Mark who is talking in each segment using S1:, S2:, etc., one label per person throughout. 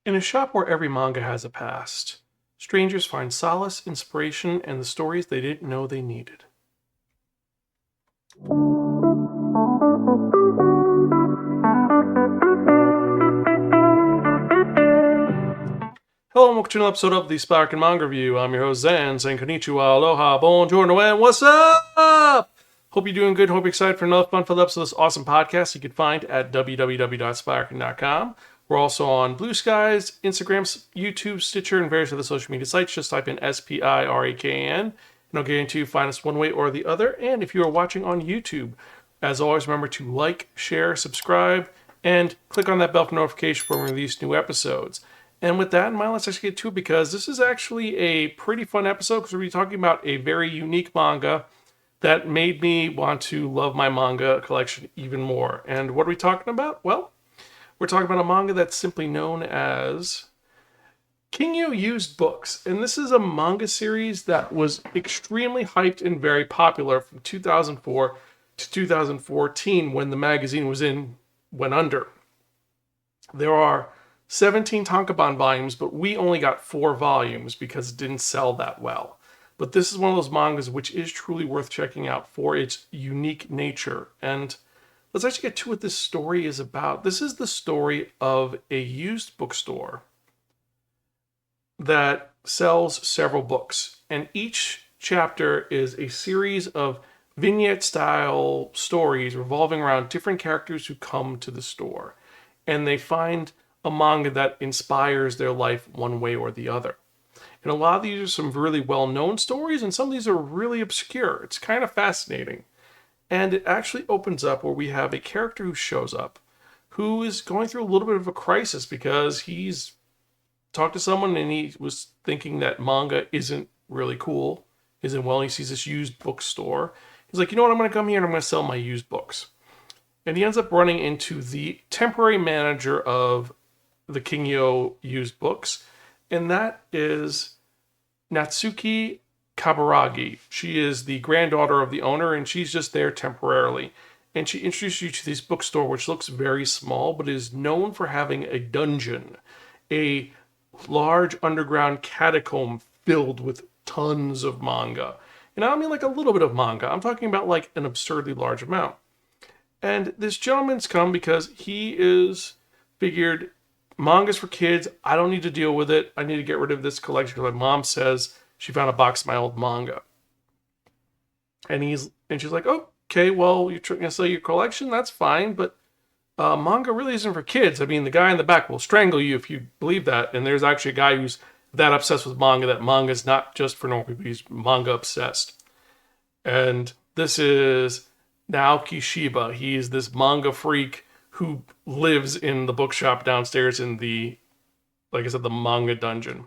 S1: In a shop where every manga has a past, strangers find solace, inspiration, and the stories they didn't know they needed. Hello and welcome to another episode of the Spiraken Manga Review. I'm your host Zan, saying konnichiwa, aloha, buongiorno, and what's up? Hope you're doing good. Hope you're excited for another fun-filled episode of this awesome podcast you can find at www.spiraken.com. We're also on Blue Skies, Instagram, YouTube, Stitcher, and various other social media sites. Just type in SPIRAKN, and I'll guarantee you find us one way or the other. And if you are watching on YouTube, as always, remember to like, share, subscribe, and click on that bell for notification when we release new episodes. And with that in mind, let's actually get to it because this is actually a pretty fun episode because we're going to be talking about a very unique manga that made me want to love my manga collection even more. And what are we talking about? Well, we're talking about a manga that's simply known as Kingyo Used Books. And this is a manga series that was extremely hyped and very popular from 2004 to 2014 when the magazine went under. There are 17 tankobon volumes, but we only got 4 volumes because it didn't sell that well. But this is one of those mangas which is truly worth checking out for its unique nature. And let's actually get to what this story is about. This is the story of a used bookstore that sells several books. And each chapter is a series of vignette-style stories revolving around different characters who come to the store. And they find a manga that inspires their life one way or the other. And a lot of these are some really well-known stories, and some of these are really obscure. It's kind of fascinating. And it actually opens up where we have a character who shows up who is going through a little bit of a crisis because he's talked to someone and he was thinking that manga isn't really cool, isn't well. He sees this used bookstore. He's like, you know what, I'm going to come here and I'm going to sell my used books. And he ends up running into the temporary manager of the Kingyo Used Books, and that is Natsuki Kaburagi. She is the granddaughter of the owner, and she's just there temporarily. And she introduces you to this bookstore, which looks very small, but is known for having a dungeon, a large underground catacomb filled with tons of manga. And I don't mean like a little bit of manga. I'm talking about like an absurdly large amount. And this gentleman's come because he is figured manga's for kids. I don't need to deal with it. I need to get rid of this collection because my mom says she found a box of my old manga. And she's like, okay, well, you're trying to sell your collection? That's fine, but manga really isn't for kids. I mean, the guy in the back will strangle you if you believe that. And there's actually a guy who's that obsessed with manga that manga is not just for normal people. He's manga obsessed. And this is Naoki Shiba. He is this manga freak who lives in the bookshop downstairs in the, like I said, the manga dungeon.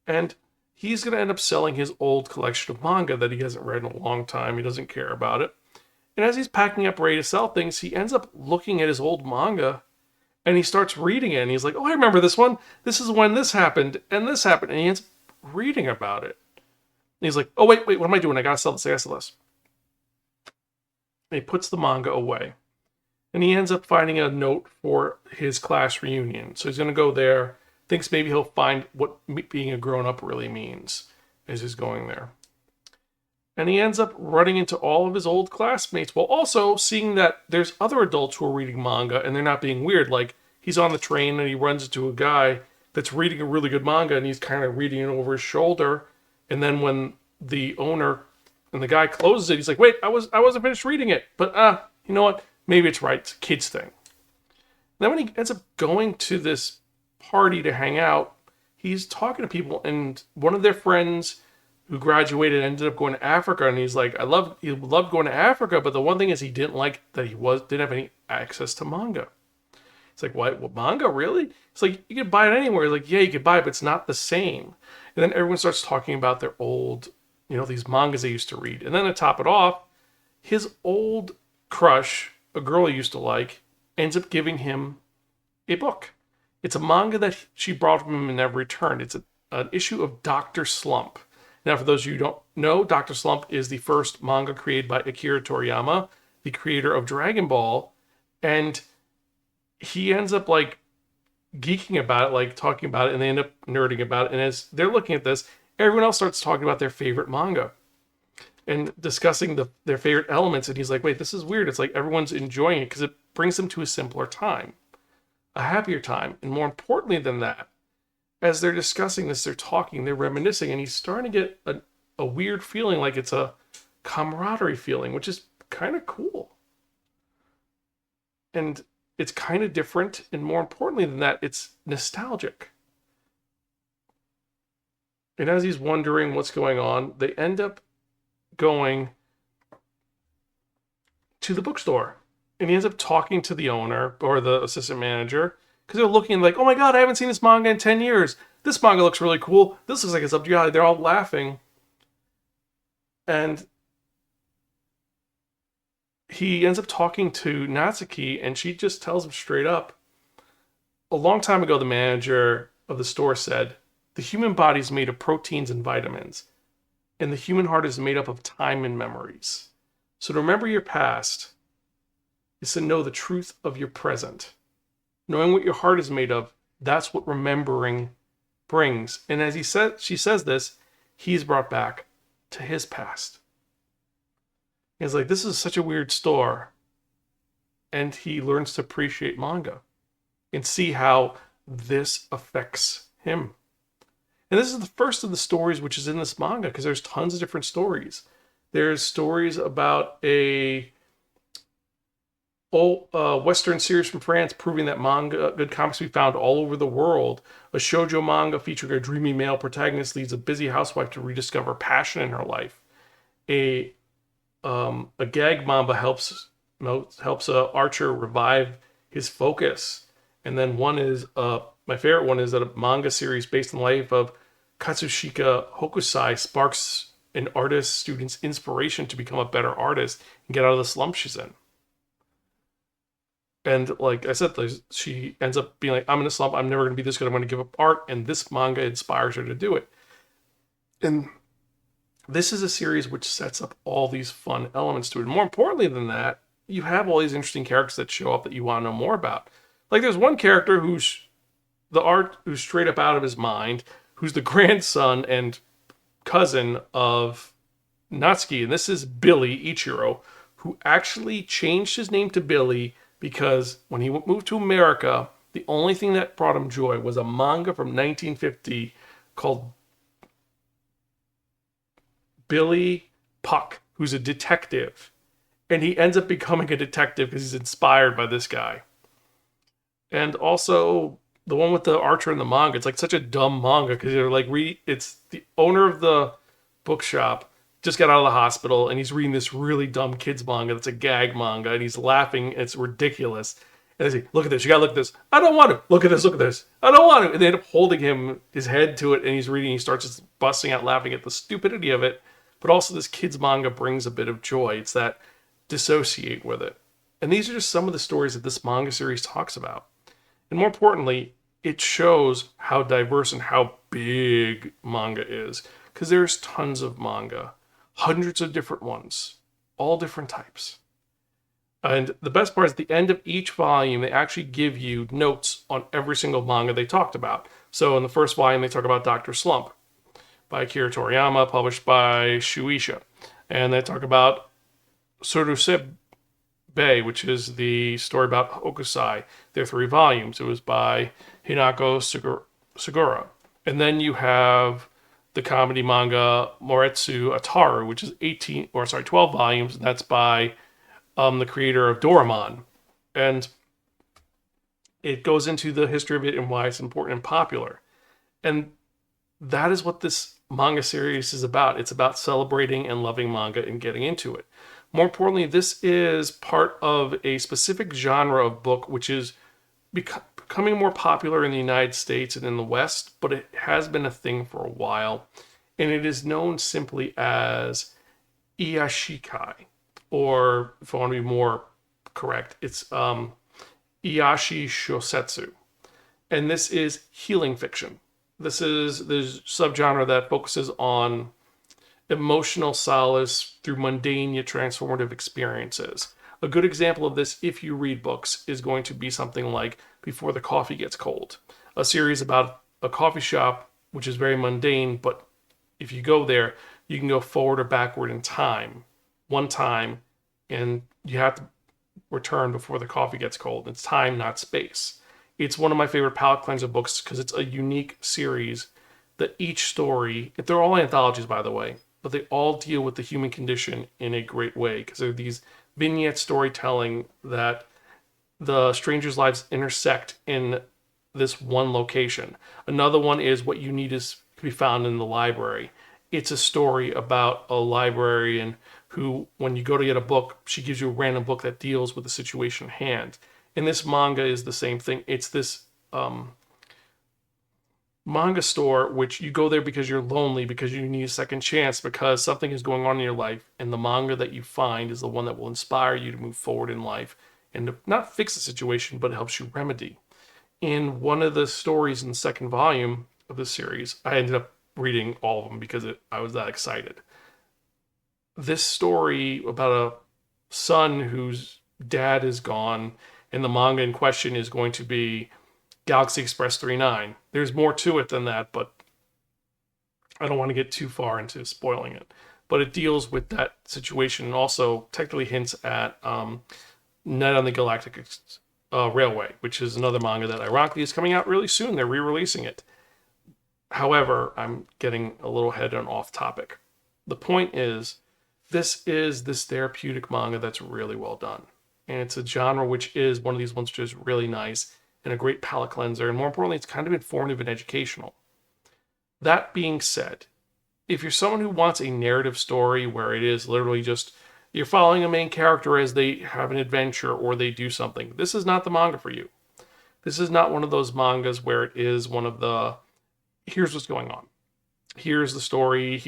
S1: And he's going to end up selling his old collection of manga that he hasn't read in a long time. He doesn't care about it. And as he's packing up ready to sell things, he ends up looking at his old manga and he starts reading it. And he's like, oh, I remember this one. This is when this happened and this happened. And he ends up reading about it. And he's like, oh, wait, what am I doing? I got to sell this. And he puts the manga away. And he ends up finding a note for his class reunion. So he's going to go there, thinks maybe he'll find what being a grown-up really means as he's going there. And he ends up running into all of his old classmates while also seeing that there's other adults who are reading manga and they're not being weird. Like, he's on the train and he runs into a guy that's reading a really good manga and he's kind of reading it over his shoulder. And then when the owner and the guy closes it, he's like, wait, I wasn't finished reading it. But, you know what? Maybe it's right. It's a kid's thing. Then when he ends up going to this party to hang out, he's talking to people, and one of their friends who graduated ended up going to Africa, and he's like, he loved going to Africa, but the one thing is he didn't like that didn't have any access to manga. It's like, what manga, really? It's like, you can buy it anywhere. He's like, yeah, you can buy it, but it's not the same. And then everyone starts talking about their old, these mangas they used to read. And then to top it off, his old crush, a girl he used to like, ends up giving him a book. It's a manga that she brought from him and never returned. It's an issue of Dr. Slump. Now, for those of you who don't know, Dr. Slump is the first manga created by Akira Toriyama, the creator of Dragon Ball. And he ends up geeking about it, like talking about it, and they end up nerding about it. And as they're looking at this, everyone else starts talking about their favorite manga and discussing their favorite elements. And he's like, wait, this is weird. It's like everyone's enjoying it because it brings them to a simpler time, a happier time. And more importantly than that, as they're discussing this, they're talking, they're reminiscing, and he's starting to get a weird feeling, like it's a camaraderie feeling, which is kind of cool. And it's kind of different. And more importantly than that, it's nostalgic. And as he's wondering what's going on, they end up going to the bookstore. And he ends up talking to the owner or the assistant manager because they're looking like, oh my God, I haven't seen this manga in 10 years. This manga looks really cool. This looks like it's up to your alley. They're all laughing. And he ends up talking to Natsuki, and she just tells him straight up, a long time ago, the manager of the store said, the human body is made of proteins and vitamins, and the human heart is made up of time and memories. So to remember your past is to know the truth of your present. Knowing what your heart is made of, that's what remembering brings. And as she says this, he's brought back to his past. He's like, this is such a weird store. And he learns to appreciate manga and see how this affects him. And this is the first of the stories which is in this manga, because there's tons of different stories. There's stories about a Western series from France proving that manga, good comics can be found all over the world. A shoujo manga featuring a dreamy male protagonist leads a busy housewife to rediscover passion in her life. A gag manga helps a archer revive his focus. And then one is my favorite one is that a manga series based on the life of Katsushika Hokusai sparks an artist student's inspiration to become a better artist and get out of the slump she's in. And like I said, she ends up being like, I'm in a slump. I'm never going to be this good. I'm going to give up art. And this manga inspires her to do it. And this is a series which sets up all these fun elements to it. And more importantly than that, you have all these interesting characters that show up that you want to know more about. Like there's one character who's straight up out of his mind, who's the grandson and cousin of Natsuki. And this is Billy Ichiro, who actually changed his name to Billy because when he moved to America, the only thing that brought him joy was a manga from 1950 called Billy Puck, who's a detective. And he ends up becoming a detective because he's inspired by this guy. And also the one with the archer in the manga, it's like such a dumb manga because you're like, it's the owner of the bookshop just got out of the hospital and he's reading this really dumb kids manga that's a gag manga and he's laughing. It's ridiculous. And they say, look at this, you gotta look at this. I don't want to. Look at this. I don't want to. And they end up holding his head to it and he's reading, he starts just busting out laughing at the stupidity of it. But also this kids manga brings a bit of joy. It's that dissociate with it. And these are just some of the stories that this manga series talks about. And more importantly, it shows how diverse and how big manga is. Because there's tons of manga. Hundreds of different ones. All different types. And the best part is at the end of each volume, they actually give you notes on every single manga they talked about. So in the first volume, they talk about Dr. Slump by Akira Toriyama, published by Shueisha. And they talk about Sorusebe, which is the story about Hokusai. There are 3 volumes. It was by Hinako Segura. And then you have the comedy manga Moretsu Ataru, which is 12 volumes. And that's by the creator of Doraemon. And it goes into the history of it and why it's important and popular. And that is what this manga series is about. It's about celebrating and loving manga and getting into it. More importantly, this is part of a specific genre of book which is becoming more popular in the United States and in the West, but it has been a thing for a while. And it is known simply as Iyashikei, or if I want to be more correct, it's Iyashi Shosetsu. And this is healing fiction. This is the subgenre that focuses on emotional solace through mundane yet transformative experiences. A good example of this, if you read books, is going to be something like before the coffee gets cold. A series about a coffee shop, which is very mundane, but if you go there, you can go forward or backward in time, one time, and you have to return before the coffee gets cold. It's time, not space. It's one of my favorite palate cleanser books because it's a unique series that each story, they're all anthologies, by the way, but they all deal with the human condition in a great way because they're these vignette storytelling that the strangers' lives intersect in this one location. Another one is What You Need Is to Be Found in the Library. It's a story about a librarian who, when you go to get a book, she gives you a random book that deals with the situation at hand. And this manga is the same thing. It's this manga store, which you go there because you're lonely, because you need a second chance, because something is going on in your life, and the manga that you find is the one that will inspire you to move forward in life and to not fix the situation, but it helps you remedy. In one of the stories in the second volume of the series, I ended up reading all of them because I was that excited. This story about a son whose dad is gone, and the manga in question is going to be Galaxy Express 39. There's more to it than that, but I don't want to get too far into spoiling it. But it deals with that situation and also technically hints at Night on the Galactic Railway, which is another manga that ironically is coming out really soon. They're re-releasing it. However, I'm getting a little ahead and off topic. The point is, this is this therapeutic manga that's really well done. And it's a genre which is one of these ones which is really nice and a great palate cleanser. And more importantly, it's kind of informative and educational. That being said, if you're someone who wants a narrative story where it is literally just you're following a main character as they have an adventure or they do something, this is not the manga for you. This is not one of those mangas where it is one of the, here's what's going on. Here's the story.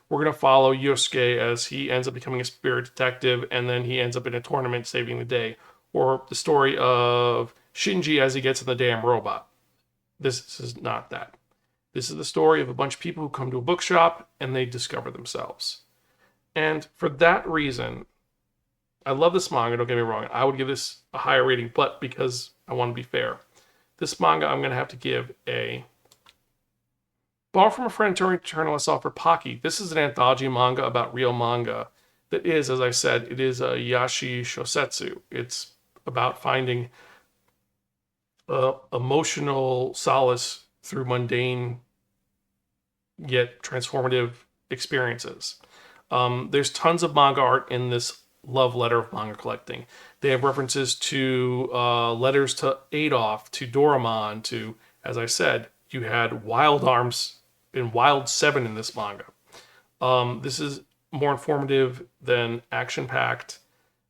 S1: We're going to follow Iyashikei as he ends up becoming a spirit detective and then he ends up in a tournament saving the day. Or the story of Shinji as he gets in the damn robot. This is not that. This is the story of a bunch of people who come to a bookshop and they discover themselves. And for that reason, I love this manga, don't get me wrong. I would give this a higher rating, but because I want to be fair, this manga I'm going to have to give a Borrow from a Friend Turn Us Off for Pocky. This is an anthology manga about real manga that is, as I said, it is a Yashi Shosetsu. It's about finding emotional solace through mundane yet transformative experiences. There's tons of manga art in this love letter of manga collecting. They have references to letters to Adolf, to Doraemon, to, as I said, you had Wild Arms and Wild 7 in this manga. This is more informative than action-packed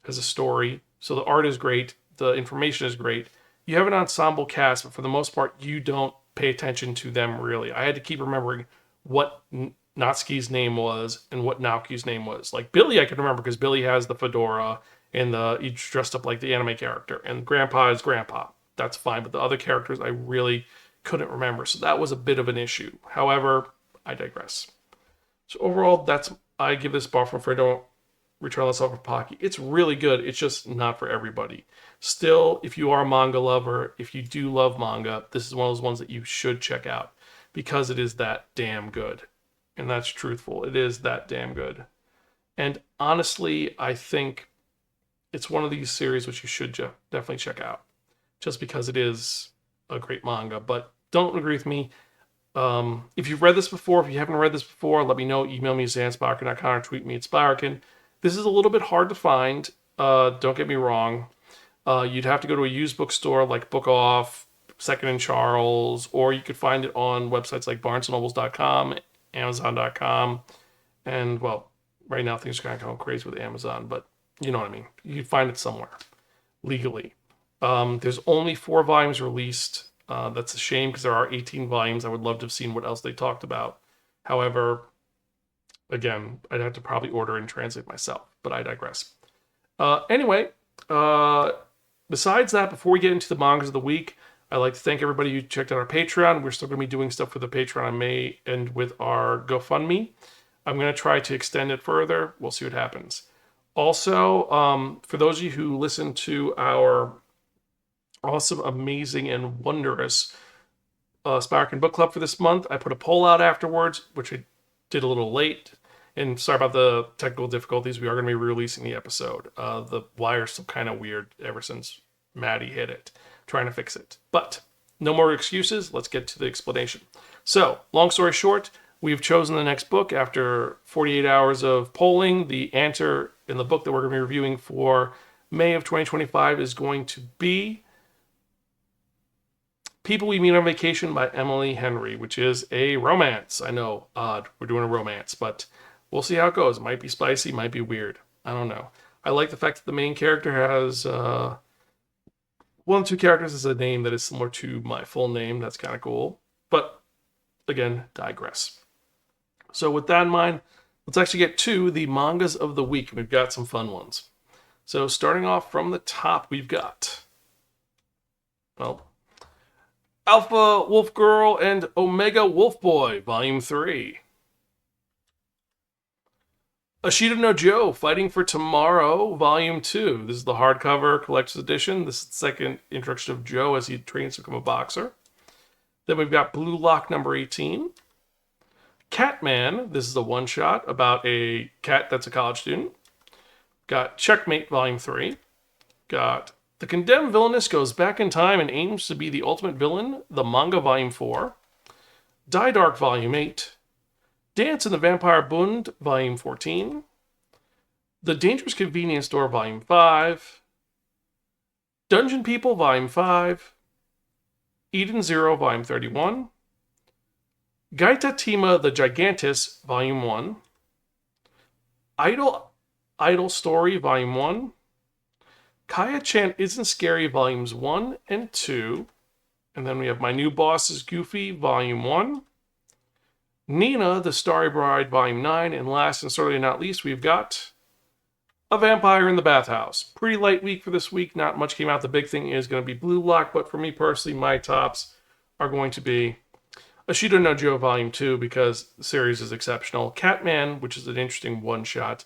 S1: as a story. So the art is great. The information is great. You have an ensemble cast, but for the most part, you don't pay attention to them really. I had to keep remembering what Natsuki's name was and what Naoki's name was. Like Billy, I can remember because Billy has the fedora and he's dressed up like the anime character. And Grandpa is Grandpa. That's fine. But the other characters, I really couldn't remember. So that was a bit of an issue. However, I digress. So overall, I give this Bar from Fredo Return Us Off for Pocky. It's really good. It's just not for everybody. Still, if you are a manga lover, if you do love manga, this is one of those ones that you should check out because it is that damn good. And that's truthful. It is that damn good. And honestly, I think it's one of these series which you should definitely check out just because it is a great manga. But don't agree with me. If you've read this before, if you haven't read this before, let me know. Email me at zanspiraken.com or tweet me at Spiraken. This is a little bit hard to find. Don't get me wrong. You'd have to go to a used bookstore like Book Off, Second and Charles, or you could find it on websites like barnesandnobles.com, amazon.com, and, well, right now things are kind of going crazy with Amazon, but you know what I mean. You'd find it somewhere legally. There's only 4 volumes released. That's a shame because there are 18 volumes. I would love to have seen what else they talked about. However, again, I'd have to probably order and translate myself, but I digress. Anyway, besides that, before we get into the mangas of the week, I'd like to thank everybody who checked out our Patreon. We're still going to be doing stuff for the Patreon in May and with our Gofundme. I'm going to try to extend it further. We'll see what happens. Also, for those of you who listen to our awesome, amazing, and wondrous Spiraken Book Club for this month. I put a poll out afterwards, which I did a little late. And sorry about the technical difficulties. We are going to be releasing the episode. The wire's still kind of weird ever since Maddie hit it, trying to fix it. But no more excuses. Let's get to the explanation. So, long story short, we've chosen the next book after 48 hours of polling. The answer in the book that we're going to be reviewing for May of 2025 is going to be People We Meet on Vacation by Emily Henry, which is a romance. I know, odd, we're doing a romance, but we'll see how it goes. It might be spicy, might be weird. I don't know. I like the fact that the main character has one of two characters is a name that is similar to my full name. That's kind of cool. But again, digress. So with that in mind, let's actually get to the mangas of the week. We've got some fun ones. So starting off from the top, we've got, well, Alpha Wolf Girl and Omega Wolf Boy, Volume 3. Ashita no Joe, Fighting for Tomorrow, Volume 2. This is the hardcover collector's edition. This is the second introduction of Joe as he trains to become a boxer. Then we've got Blue Lock number 18. Catman, this is a one-shot about a cat that's a college student. Got Checkmate, Volume 3. Got The Condemned Villainess Goes Back in Time and Aims to Be the Ultimate Villain, the manga, Volume 4. Die Dark, Volume 8. Dance in the Vampire Bund, Volume 14. The Dangerous Convenience Store, Volume 5. Dungeon People, Volume 5. Eden Zero, Volume 31. Gaita Tima the Gigantus, Volume 1. Idol Story, Volume 1. Kaya-chan Isn't Scary, Volumes 1 and 2. And then we have My New Boss is Goofy, Volume 1. Nina, the Starry Bride, Volume 9. And last and certainly not least, we've got A Vampire in the Bathhouse. Pretty light week for this week. Not much came out. The big thing is going to be Blue Lock. But for me personally, my tops are going to be Ashita no Joe, Volume 2, because the series is exceptional. Catman, which is an interesting one-shot.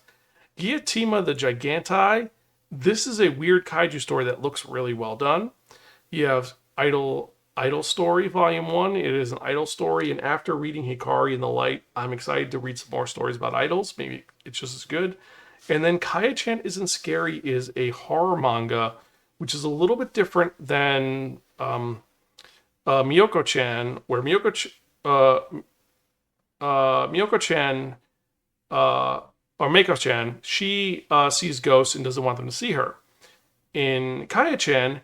S1: Gyatima the Giganti. This is a weird kaiju story that looks really well done. You have Idol Story, Volume 1. It is an idol story, and after reading Hikari and the Light, I'm excited to read some more stories about idols. Maybe it's just as good. And then Kaya-chan Isn't Scary is a horror manga, which is a little bit different than Miyoko-chan, where Miyoko-chan, or Meiko-chan, she sees ghosts and doesn't want them to see her. In Kaya-chan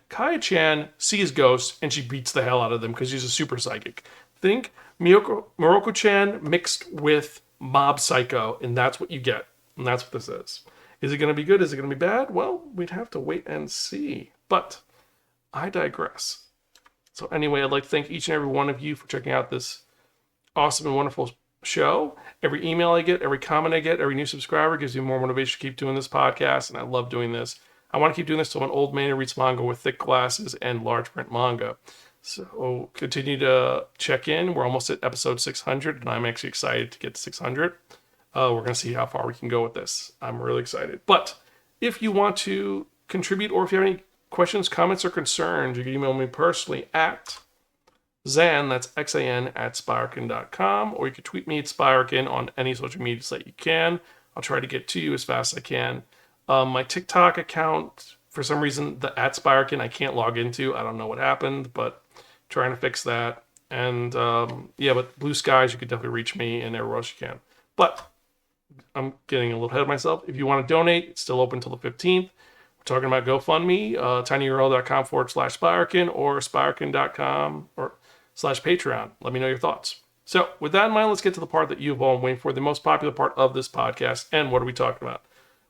S1: sees ghosts and she beats the hell out of them because she's a super psychic. Think Moroku-chan mixed with Mob Psycho, and that's what you get. And that's what this is. Is it going to be good? Is it going to be bad? Well, we'd have to wait and see. But I digress. So anyway, I'd like to thank each and every one of you for checking out this awesome and wonderful show. Every email I get, every comment I get, every new subscriber gives me more motivation to keep doing this podcast, and I love doing this. I want to keep doing this till I'm an old man who reads manga with thick glasses and large print manga. So continue to check in. We're almost at episode 600, and I'm actually excited to get to 600. We're going to see how far we can go with this. I'm really excited. But if you want to contribute, or if you have any questions, comments, or concerns, you can email me personally at Xan, that's Xan, at Spiraken.com, or you can tweet me at Spiraken on any social media site you can. I'll try to get to you as fast as I can. My TikTok account, for some reason, the at Spiraken I can't log into. I don't know what happened, but trying to fix that. And but Blue Skies, you could definitely reach me and everywhere else you can. But I'm getting a little ahead of myself. If you want to donate, it's still open until the 15th. We're talking about GoFundMe, tinyurl.com/Spiraken or Spiraken.com or /Patreon. Let me know your thoughts. So with that in mind, let's get to the part that you've all been waiting for, the most popular part of this podcast. And what are we talking about?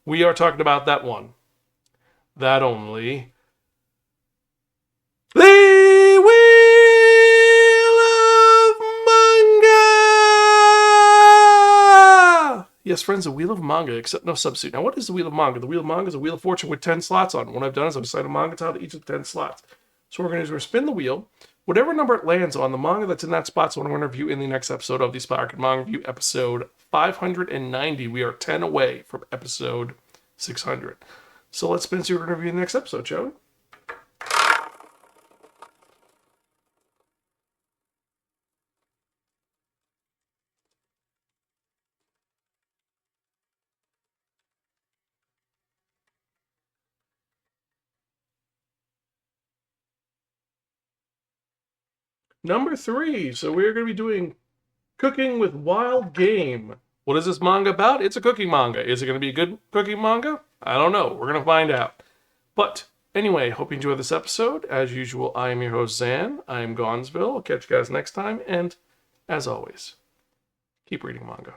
S1: We are talking about that one. That only. The Wheel of Manga! Yes, friends, the Wheel of Manga, except no substitute. Now, what is the Wheel of Manga? The Wheel of Manga is a Wheel of Fortune with 10 slots on it. What I've done is I've assigned a manga title to each of the 10 slots. So what we're going to do is spin the wheel. Whatever number it lands on, the manga that's in that spot is what I'm going to review in the next episode of the Spiraken Manga Review, episode 590. We are 10 away from episode 600. So let's spin and see what we're going to review in the next episode, shall we? Number 3. So we're going to be doing Cooking with Wild Game. What is this manga about? It's a cooking manga. Is it going to be a good cooking manga? I don't know. We're going to find out. But anyway, hope you enjoyed this episode. As usual, I am your host, Zan. I am Gonzville. I'll catch you guys next time. And as always, keep reading manga.